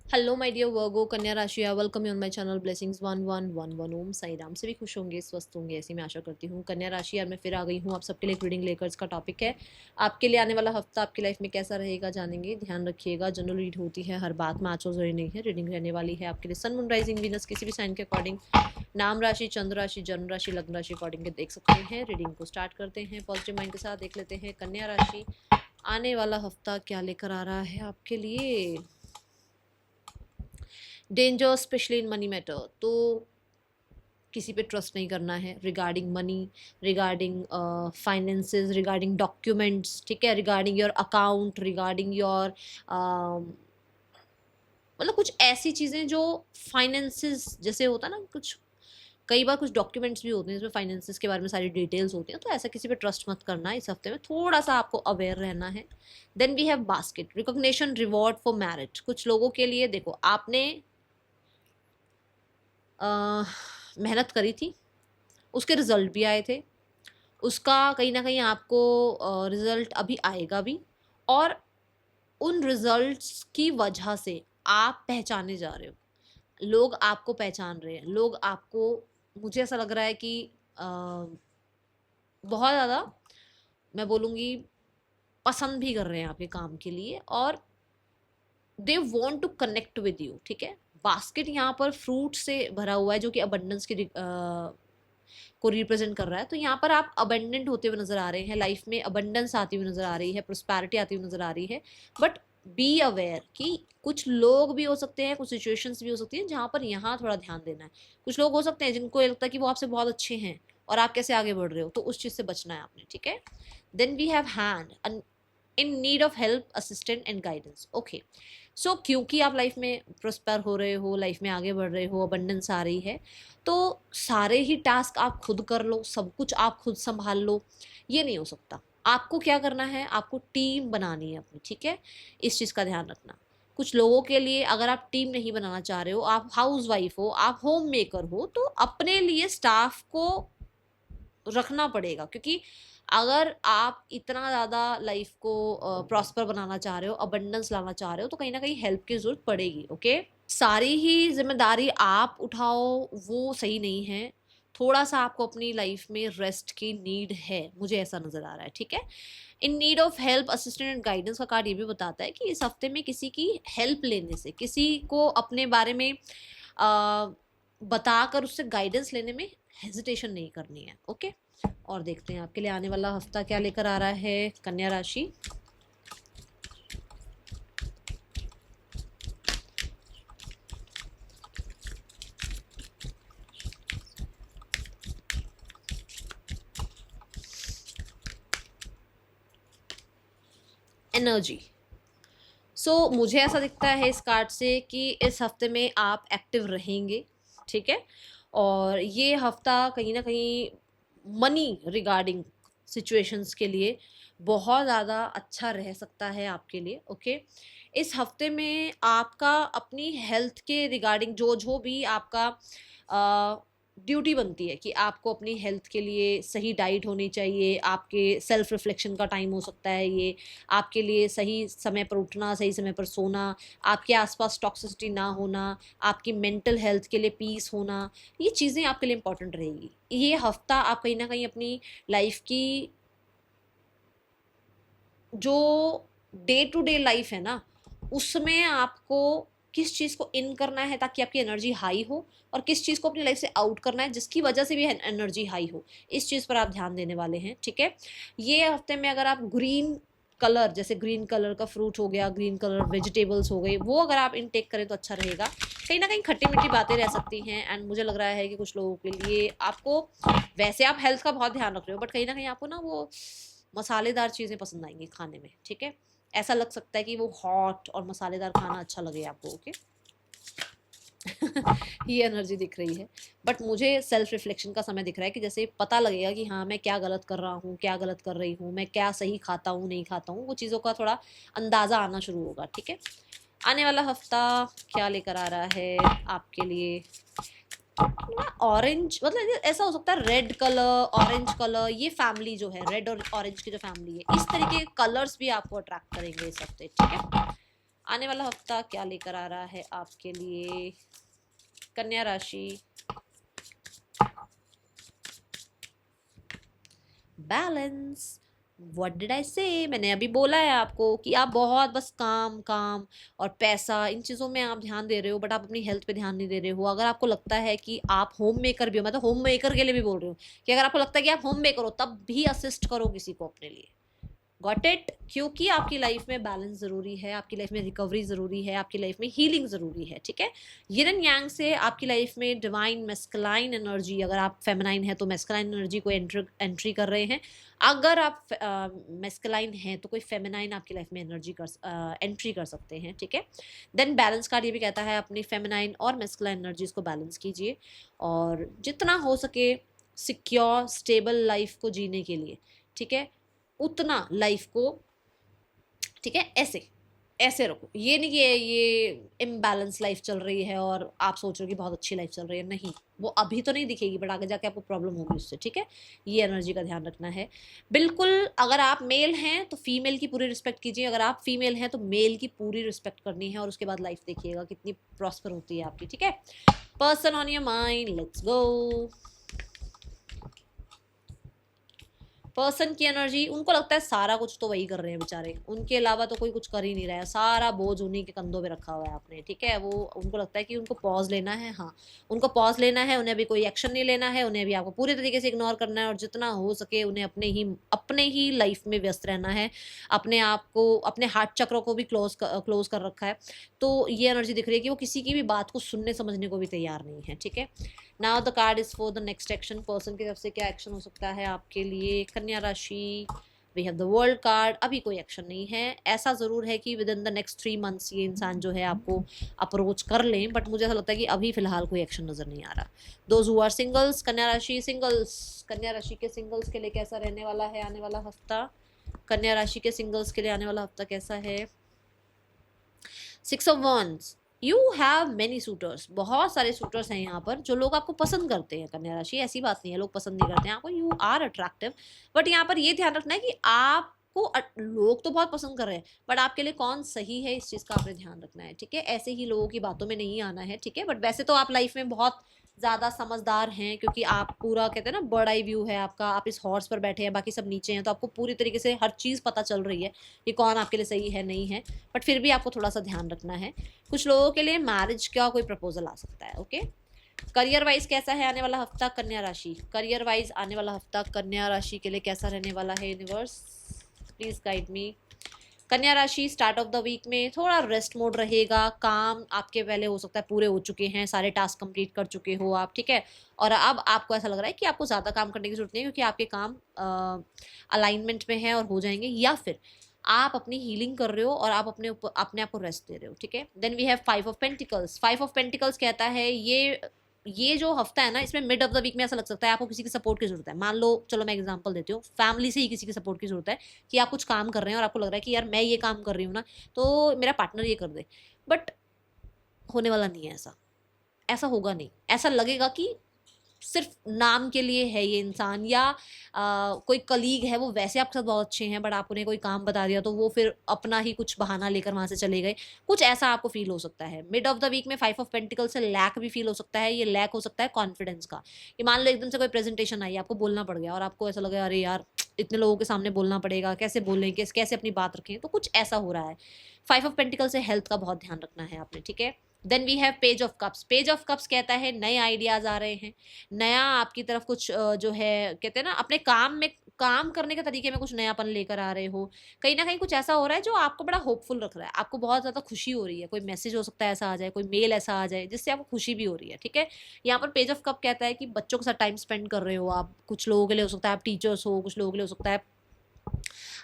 Hello my dear वर्गो कन्या राशि, welcome you on my channel blessings 1111 ओम साई राम। सभी खुश होंगे, स्वस्थ होंगे, ऐसी मैं आशा करती हूँ। कन्या राशि यार मैं फिर आ गई हूँ आप सबके लिए एक रीडिंग लेकर। इसका टॉपिक है आपके लिए आने वाला हफ्ता आपकी लाइफ में कैसा रहेगा, जानेंगे। ध्यान रखिएगा, जनरल रीड होती है, हर बात में आचो जरूरी नहीं है। रीडिंग रहने वाली है आपके लिए सन मून राइजिंग वीनस किसी भी साइन के अकॉर्डिंग, नाम राशि, चंद्र राशि, जन्म राशि, लग्न राशि अकॉर्डिंग के देख सकते हैं। रीडिंग को स्टार्ट करते हैं पॉजिटिव माइंड के साथ। देख लेते हैं कन्या राशि आने वाला हफ्ता क्या लेकर आ रहा है आपके लिए। Danger specially in money matter, तो किसी पे ट्रस्ट नहीं करना है regarding money, regarding finances, regarding documents, ठीक है, regarding your account, regarding your मतलब कुछ ऐसी चीज़ें जो फाइनेंसेस जैसे होता है ना, कुछ कई बार कुछ डॉक्यूमेंट्स भी होते हैं जिसमें फाइनेंसेस के बारे में सारी डिटेल्स होती हैं, तो ऐसा किसी पे ट्रस्ट मत करना। इस हफ्ते में थोड़ा सा आपको अवेयर रहना है। Then we have basket, recognition, reward for merit. कुछ लोगों के लिए देखो, आपने मेहनत करी थी, उसके रिजल्ट भी आए थे, उसका कहीं ना कहीं आपको रिजल्ट अभी आएगा भी, और उन रिजल्ट्स की वजह से आप पहचाने जा रहे हो, लोग आपको पहचान रहे हैं, लोग आपको, मुझे ऐसा लग रहा है कि बहुत ज़्यादा मैं बोलूँगी पसंद भी कर रहे हैं आपके काम के लिए, और they want to connect with you, ठीक है। बास्केट यहाँ पर फ्रूट से भरा हुआ है जो कि अबंडेंस की को रिप्रेजेंट कर रहा है। तो यहाँ पर आप अबंडेंट होते हुए नजर आ रहे हैं, लाइफ में अबंडेंस आती हुई नजर आ रही है, प्रोस्पैरिटी आती हुई नजर आ रही है। बट बी अवेयर कि कुछ लोग भी हो सकते हैं, कुछ सिचुएशंस भी हो सकती हैं जहाँ पर यहाँ थोड़ा ध्यान देना है। कुछ लोग हो सकते हैं जिनको ये लगता है कि वो आपसे बहुत अच्छे हैं और आप कैसे आगे बढ़ रहे हो, तो उस चीज़ से बचना है आपने, ठीक है। Then we have hand, in need of help, assistant and guidance. Okay, so क्योंकि आप लाइफ में प्रोस्पर हो रहे हो, लाइफ में आगे बढ़ रहे हो, अबंडेंस आ रही है, तो सारे ही टास्क आप खुद कर लो, सब कुछ आप खुद संभाल लो, ये नहीं हो सकता। आपको क्या करना है, आपको टीम बनानी है अपनी, ठीक है। इस चीज़ का ध्यान रखना। कुछ लोगों के लिए अगर आप टीम नहीं बनाना चाह रहे हो, आप हाउस वाइफ हो, आप होम मेकर हो, तो अपने लिए स्टाफ को रखना पड़ेगा, क्योंकि अगर आप इतना ज़्यादा लाइफ को प्रॉस्पर बनाना चाह रहे हो, अबंडेंस लाना चाह रहे हो, तो कहीं ना कहीं हेल्प की ज़रूरत पड़ेगी। ओके, सारी ही जिम्मेदारी आप उठाओ वो सही नहीं है। थोड़ा सा आपको अपनी लाइफ में रेस्ट की नीड है, मुझे ऐसा नज़र आ रहा है, ठीक है। इन need of help, assistant and guidance का कार्ड ये भी बताता है कि इस हफ्ते में किसी की हेल्प लेने से, किसी को अपने बारे में बताकर उससे गाइडेंस लेने में हेजिटेशन नहीं करनी है। ओके, और देखते हैं आपके लिए आने वाला हफ्ता क्या लेकर आ रहा है कन्या राशि। एनर्जी, सो मुझे ऐसा दिखता है इस कार्ड से कि इस हफ्ते में आप एक्टिव रहेंगे, ठीक है। और ये हफ्ता कहीं ना कहीं मनी रिगार्डिंग सिचुएशंस के लिए बहुत ज़्यादा अच्छा रह सकता है आपके लिए। ओके, इस हफ्ते में आपका अपनी हेल्थ के रिगार्डिंग जो जो भी आपका ड्यूटी बनती है कि आपको अपनी हेल्थ के लिए सही डाइट होनी चाहिए, आपके सेल्फ रिफ्लेक्शन का टाइम हो सकता है ये, आपके लिए सही समय पर उठना, सही समय पर सोना, आपके आसपास टॉक्सिसिटी ना होना, आपकी मेंटल हेल्थ के लिए पीस होना, ये चीज़ें आपके लिए इंपॉर्टेंट रहेगी। ये हफ्ता आप कहीं ना कहीं अपनी लाइफ की जो डे टू डे लाइफ है ना, उसमें आपको किस चीज़ को इन करना है ताकि आपकी एनर्जी हाई हो, और किस चीज़ को अपनी लाइफ से आउट करना है जिसकी वजह से भी एनर्जी हाई हो, इस चीज़ पर आप ध्यान देने वाले हैं, ठीक है। ये हफ्ते में अगर आप ग्रीन कलर, जैसे ग्रीन कलर का फ्रूट हो गया, ग्रीन कलर वेजिटेबल्स हो गए, वो अगर आप इनटेक करें तो अच्छा रहेगा। कहीं ना कहीं खट्टी मीठी बातें रह सकती हैं, एंड मुझे लग रहा है कि कुछ लोगों के लिए आपको, वैसे आप हेल्थ का बहुत ध्यान रख रहे हो, बट कहीं ना कहीं आपको ना वो मसालेदार चीज़ें पसंद आएंगी खाने में, ठीक है। ऐसा लग सकता है कि वो हॉट और मसालेदार खाना अच्छा लगे आपको। ओके ये एनर्जी दिख रही है, बट मुझे सेल्फ रिफ्लेक्शन का समय दिख रहा है कि जैसे पता लगेगा कि हाँ मैं क्या गलत कर रहा हूँ, क्या गलत कर रही हूँ, मैं क्या सही खाता हूँ, नहीं खाता हूँ, वो चीज़ों का थोड़ा अंदाज़ा आना शुरू होगा, ठीक है। आने वाला हफ्ता क्या लेकर आ रहा है आपके लिए। ऑरेंज, मतलब ऐसा हो सकता है रेड कलर, ऑरेंज कलर, ये फैमिली जो है रेड और ऑरेंज की जो फैमिली है, इस तरीके के कलर्स भी आपको अट्रैक्ट करेंगे इस हफ्ते, ठीक है। आने वाला हफ्ता क्या लेकर आ रहा है आपके लिए कन्या राशि। बैलेंस, व्हाट डिड आई से, मैंने अभी बोला है आपको कि आप बहुत बस काम काम और पैसा इन चीज़ों में आप ध्यान दे रहे हो, बट आप अपनी हेल्थ पे ध्यान नहीं दे रहे हो। अगर आपको लगता है कि आप होम मेकर भी हो, मैं तो होम मेकर के लिए भी बोल रही हूँ कि अगर आपको लगता है कि आप होम मेकर हो तब भी असिस्ट करो किसी को अपने लिए। Got it? क्योंकि आपकी लाइफ में बैलेंस जरूरी है, आपकी लाइफ में रिकवरी जरूरी है, आपकी लाइफ में हीलिंग जरूरी है, ठीक है। यिन एंड यांग से आपकी लाइफ में डिवाइन मेस्कुलाइन एनर्जी, अगर आप फेमिनाइन है तो मेस्कुलाइन एनर्जी को एंट्री कर रहे हैं। अगर आप मेस्कुलाइन हैं तो कोई फेमिनाइन आपकी लाइफ में एनर्जी एंट्री कर सकते हैं, ठीक है। देन बैलेंस कार्ड ये भी कहता है अपनी फेमिनाइन और मेस्कुलाइन एनर्जीज को बैलेंस कीजिए और जितना हो सके सिक्योर स्टेबल लाइफ को जीने के लिए, ठीक है, उतना लाइफ को, ठीक है, ऐसे ऐसे रखो। ये नहीं कि ये इम्बैलेंस लाइफ चल रही है और आप सोच रहे हो कि बहुत अच्छी लाइफ चल रही है, नहीं, वो अभी तो नहीं दिखेगी बट आगे जाके आपको प्रॉब्लम होगी उससे, ठीक है। ये एनर्जी का ध्यान रखना है बिल्कुल। अगर आप मेल हैं तो फीमेल की पूरी रिस्पेक्ट कीजिए, अगर आप फीमेल हैं तो मेल की पूरी रिस्पेक्ट करनी है और उसके बाद लाइफ देखिएगा कितनी प्रॉस्पर होती है आपकी, ठीक है। Person on your mind, let's go. Person की एनर्जी, उनको लगता है सारा कुछ तो वही कर रहे हैं बेचारे, उनके अलावा तो कोई कुछ कर ही नहीं रहा है, सारा बोझ उन्हीं के कंधों पे रखा हुआ है आपने, ठीक है। वो उनको लगता है कि उनको पॉज लेना है, हाँ उनको पॉज लेना है, उन्हें अभी कोई एक्शन नहीं लेना है, उन्हें अभी आपको पूरे तरीके से इग्नोर करना है और जितना हो सके उन्हें अपने ही लाइफ में व्यस्त रहना है। अपने आप को, अपने हार्ट चक्रों को भी क्लोज कर रखा है। तो ये एनर्जी दिख रही है कि वो किसी की भी बात को सुनने समझने को भी तैयार नहीं है, ठीक है। Now the card is for the next action. Person की तरफ से क्या एक्शन हो सकता है आपके लिए कन्या राशि। We have the world card. अभी कोई एक्शन नहीं है, ऐसा जरूर है कि within the next 3 months ये इंसान जो है आपको अप्रोच कर लें, बट मुझे ऐसा लगता है कि अभी फिलहाल कोई एक्शन नजर नहीं आ रहा। दोज हु आर सिंगल्स, कन्या राशि सिंगल्स, कन्या राशि के सिंगल्स के लिए कैसा रहने वाला है आने वाला हफ्ता। कन्या राशि के सिंगल्स के लिए आने वाला हफ्ता कैसा है। 6 of Wands, you have many suitors, बहुत सारे सूटर्स हैं यहाँ पर जो लोग आपको पसंद करते हैं कन्या राशि। ऐसी बात नहीं है लोग पसंद नहीं करते हैं आपको, यू आर अट्रैक्टिव, बट यहाँ पर ये ध्यान रखना है कि आपको लोग तो बहुत पसंद कर रहे हैं बट आपके लिए कौन सही है इस चीज़ का आपने ध्यान रखना है, ठीक है। ऐसे ही लोगों की बातों में नहीं आना है, ठीक है। बट वैसे तो आप लाइफ में बहुत ज़्यादा समझदार हैं क्योंकि आप पूरा कहते हैं ना बर्ड आई व्यू है आपका, आप इस हॉर्स पर बैठे हैं बाकी सब नीचे हैं, तो आपको पूरी तरीके से हर चीज़ पता चल रही है कि कौन आपके लिए सही है नहीं है। बट फिर भी आपको थोड़ा सा ध्यान रखना है। कुछ लोगों के लिए मैरिज का कोई प्रपोजल आ सकता है, ओके। करियर वाइज कैसा है आने वाला हफ्ता कन्या राशि। करियर वाइज आने वाला हफ्ता कन्या राशि के लिए कैसा रहने वाला है यूनिवर्स, प्लीज गाइड मी। कन्या राशि स्टार्ट ऑफ द वीक में थोड़ा रेस्ट मोड रहेगा, काम आपके पहले हो सकता है पूरे हो चुके हैं, सारे टास्क कंप्लीट कर चुके हो आप, ठीक है। और अब आपको ऐसा लग रहा है कि आपको ज़्यादा काम करने की जरूरत नहीं है क्योंकि आपके काम अलाइनमेंट में है और हो जाएंगे, या फिर आप अपनी हीलिंग कर रहे हो और आप अपने आप को रेस्ट दे रहे हो, ठीक है। Then we have 5 of pentacles. 5 of pentacles कहता है ये जो हफ्ता है ना, इसमें मिड ऑफ द वीक में ऐसा लग सकता है आपको किसी की सपोर्ट की जरूरत है। मान लो, चलो मैं एग्जांपल देती हूँ, फैमिली से ही किसी की सपोर्ट की जरूरत है कि आप कुछ काम कर रहे हैं और आपको लग रहा है कि यार मैं ये काम कर रही हूँ ना तो मेरा पार्टनर ये कर दे, बट होने वाला नहीं है ऐसा। ऐसा होगा नहीं, ऐसा लगेगा कि सिर्फ नाम के लिए है ये इंसान, या कोई कलीग है वो वैसे आपके साथ बहुत अच्छे हैं बट आप उन्हें कोई काम बता दिया तो वो फिर अपना ही कुछ बहाना लेकर वहां से चले गए, कुछ ऐसा आपको फील हो सकता है। मिड ऑफ द वीक में 5 ऑफ पेंटिकल से लैक भी फील हो सकता है। ये लैक हो सकता है कॉन्फिडेंस का, कि मान लो एकदम से कोई प्रेजेंटेशन आई, आपको बोलना पड़ गया और आपको ऐसा लगा अरे यार इतने लोगों के सामने बोलना पड़ेगा, कैसे बोलें, कैसे अपनी बात रखें, तो कुछ ऐसा हो रहा है। 5 ऑफ पेंटिकल से हेल्थ का बहुत ध्यान रखना है आपने, ठीक है। Then we have page of cups. Page of cups कहता है नए आइडियाज आ रहे हैं, नया आपकी तरफ कुछ जो है कहते हैं ना अपने काम करने के तरीके में कुछ नयापन लेकर आ रहे हो। कहीं ना कहीं कुछ ऐसा हो रहा है जो आपको बड़ा होपफुल रख रहा है, आपको बहुत ज़्यादा खुशी हो रही है। कोई मैसेज हो सकता है ऐसा आ जाए, कोई मेल ऐसा आ जाए जिससे आपको खुशी भी हो रही है, ठीक है। यहाँ पर पेज ऑफ कप कहता है कि बच्चों के साथ टाइम स्पेंड कर रहे हो आप, कुछ लोगों के लिए हो सकता है आप टीचर्स हो, कुछ लोगों के लिए हो सकता है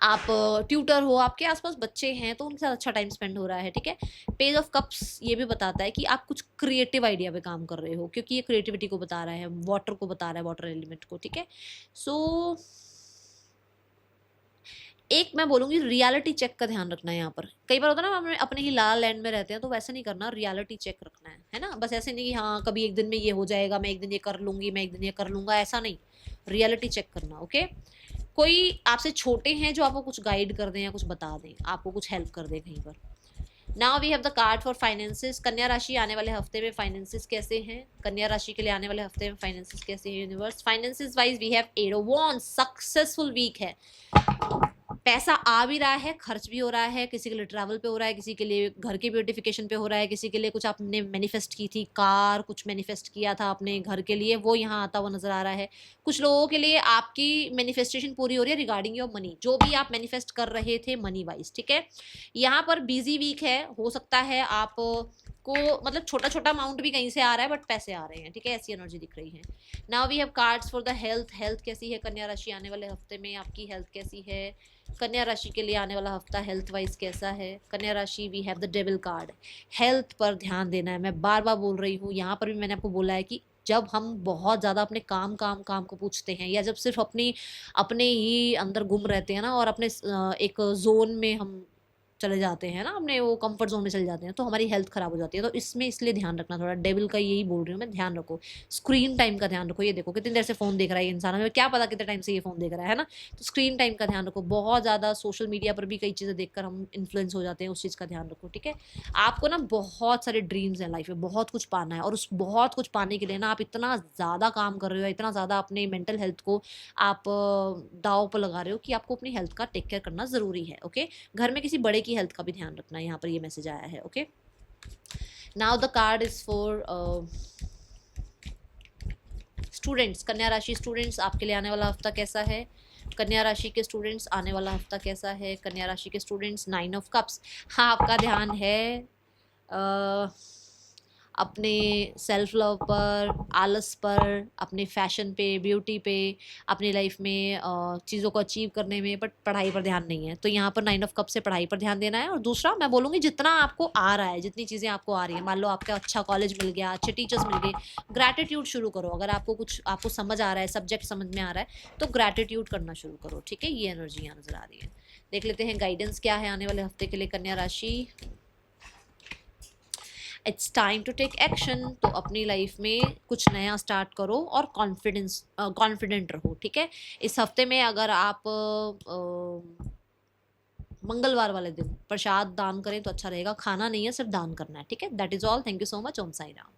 आप ट्यूटर हो, आपके आसपास बच्चे हैं तो उनके साथ अच्छा टाइम स्पेंड हो रहा है, ठीक है। पेज ऑफ कप्स ये भी बताता है कि आप कुछ क्रिएटिव आइडिया पे काम कर रहे हो क्योंकि ये क्रिएटिविटी को बता रहा है, वाटर को बता रहा है, वाटर एलिमेंट को, ठीक है। सो एक मैं बोलूंगी रियलिटी चेक का ध्यान रखना है यहाँ पर। कई बार होता है ना हम अपने ही लाल लैंड में रहते हैं, तो वैसे नहीं करना, रियलिटी चेक रखना है ना। बस ऐसे नहीं कि हाँ कभी एक दिन में ये हो जाएगा, मैं एक दिन ये कर लूंगी, मैं एक दिन ये कर लूंगा, ऐसा नहीं। रियलिटी चेक करना, ओके। कोई आपसे छोटे हैं जो आपको कुछ गाइड कर दें या कुछ बता दें, आपको कुछ हेल्प कर दें कहीं पर। Now we have the card for finances. कन्या राशि आने वाले हफ्ते में फाइनेंसेस कैसे हैं? कन्या राशि के लिए आने वाले हफ्ते में फाइनेंसेस कैसे हैं universe? Finances wise we have 8 of wands, successful week है। पैसा आ भी रहा है, खर्च भी हो रहा है, किसी के लिए ट्रैवल पे हो रहा है, किसी के लिए घर के ब्यूटिफिकेशन पे हो रहा है, किसी के लिए कुछ आपने मैनिफेस्ट की थी कार, कुछ मैनिफेस्ट किया था अपने घर के लिए, वो यहाँ आता हुआ नजर आ रहा है। कुछ लोगों के लिए आपकी मैनिफेस्टेशन पूरी हो रही है रिगार्डिंग योर मनी, जो भी आप मैनिफेस्ट कर रहे थे मनी वाइज, ठीक है। यहाँ पर बिजी वीक है, हो सकता है आप को मतलब छोटा छोटा अमाउंट भी कहीं से आ रहा है बट पैसे आ रहे हैं, ठीक है, ऐसी एनर्जी दिख रही है। Now we have cards for the health. Health कैसी है कन्या राशि आने वाले हफ्ते में? आपकी हेल्थ कैसी है? कन्या राशि के लिए आने वाला हफ्ता हेल्थ वाइज कैसा है? कन्या राशि we have the devil card. Health पर ध्यान देना है, मैं बार बार बोल रही हूँ, यहाँ पर भी मैंने आपको बोला है कि जब हम बहुत ज़्यादा अपने काम काम काम को पूछते हैं, या जब सिर्फ अपने ही अंदर गुम रहते हैं ना, और अपने एक जोन में हम चले जाते हैं ना, अपने वो कंफर्ट जोन में चले जाते हैं, तो हमारी हेल्थ खराब हो जाती है। तो इसमें इसलिए ध्यान रखना, थोड़ा डेविल का यही बोल रही हूँ मैं, ध्यान रखो। स्क्रीन टाइम का ध्यान रखो, ये देखो कितनी देर से फोन देख रहा है इंसान, हमें क्या पता कितने टाइम से ये फोन देख रहा है ना। तो स्क्रीन टाइम का ध्यान रखो, बहुत ज़्यादा सोशल मीडिया पर भी कई चीज़ें देखकर हम इन्फ्लुएंस हो जाते हैं, उस चीज़ का ध्यान रखो, ठीक है। आपको ना बहुत सारे ड्रीम्स हैं लाइफ में, बहुत कुछ पाना है, और उस बहुत कुछ पाने के लिए ना आप इतना ज़्यादा काम कर रहे हो, इतना ज़्यादा अपने मेंटल हेल्थ को आप दाव पर लगा रहे हो कि आपको अपनी हेल्थ का टेक केयर करना ज़रूरी है, ओके। घर में किसी बड़े की हेल्थ का भी ध्यान रखना है, यहाँ पर ये मैसेज आया है, okay. Now the card is for students. कन्या राशि स्टूडेंट्स, आपके लिए आने वाला हफ्ता कैसा है? कन्या राशि के स्टूडेंट्स आने वाला हफ्ता कैसा है? कन्या राशि के स्टूडेंट्स 9 ऑफ कप्स। हाँ, आपका ध्यान है अपने सेल्फ लव पर, आलस पर, अपने फैशन पे, ब्यूटी पे, अपनी लाइफ में चीज़ों को अचीव करने में, बट पढ़ाई पर ध्यान नहीं है। तो यहाँ पर 9 ऑफ कप से पढ़ाई पर ध्यान देना है। और दूसरा मैं बोलूँगी, जितना आपको आ रहा है, जितनी चीज़ें आपको आ रही हैं, मान लो आपका अच्छा कॉलेज मिल गया, अच्छे टीचर्स मिल गए, ग्रैटिट्यूड शुरू करो। अगर आपको कुछ आपको समझ आ रहा है, सब्जेक्ट समझ में आ रहा है, तो ग्रैटिट्यूड करना शुरू करो, ठीक है। ये एनर्जी यहाँ नजर आ रही है। देख लेते हैं गाइडेंस क्या है आने वाले हफ्ते के लिए कन्या राशि। It's time to take action. तो अपनी लाइफ में कुछ नया स्टार्ट करो और कॉन्फिडेंट रहो, ठीक है। इस हफ्ते में अगर आप मंगलवार वाले दिन प्रसाद दान करें तो अच्छा रहेगा, खाना नहीं है, सिर्फ दान करना है, ठीक है। That is all. Thank you so much. Om Sai Ram.